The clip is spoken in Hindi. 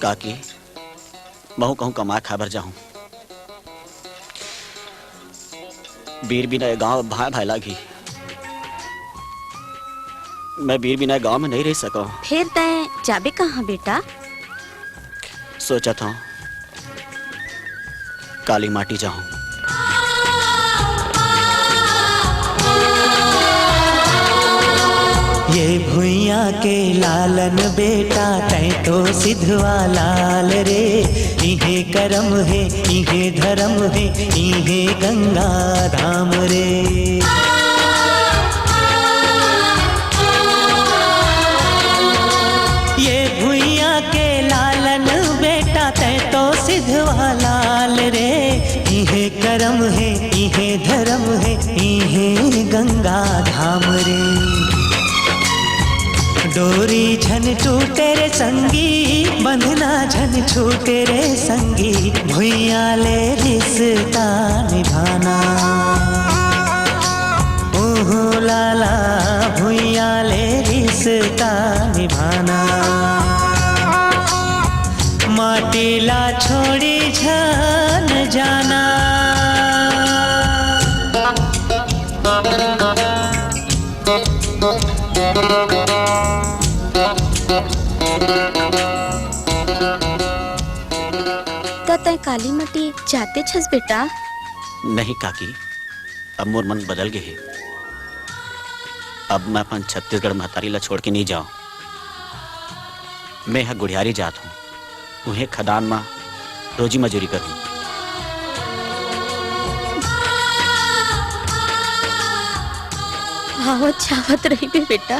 काकी महू कहूँ कमा खाबर जाऊं बीर बिना गांव भाई भाई लागी। मैं बीर बिना गांव में नहीं रह सका। फिर तय जाबे कहाँ बेटा? सोचा था काली माटी जाऊं। ये भुइया के लालन बेटा तै तो सिधवा लाल रे। इहे करम है इहे धर्म है इहे गंगा धाम रे। ये भुइया के लालन बेटा तै तो सिधवा लाल रे। इहे करम है इहे धर्म है इहे गंगा धाम रे। डोरी झन टूटे रे संगी बंधना झन छूटे रे संगी। भुइया ले रिश्ता निभाना ओहो लाला भुइया ले रिश्ता निभाना। माटीला छोड़ी झन जाना। तय काली मटी जाते छस बेटा? नहीं काकी अब मोर मन बदल गए। अब मैं अपन छत्तीसगढ़ महतारी ला छोड़ के नहीं जाऊं। मैं यहाँ गुड़ियारी जात हूँ उन्हें खदान में रोजी मजूरी करूँ। आवत जावत रही बे बेटा।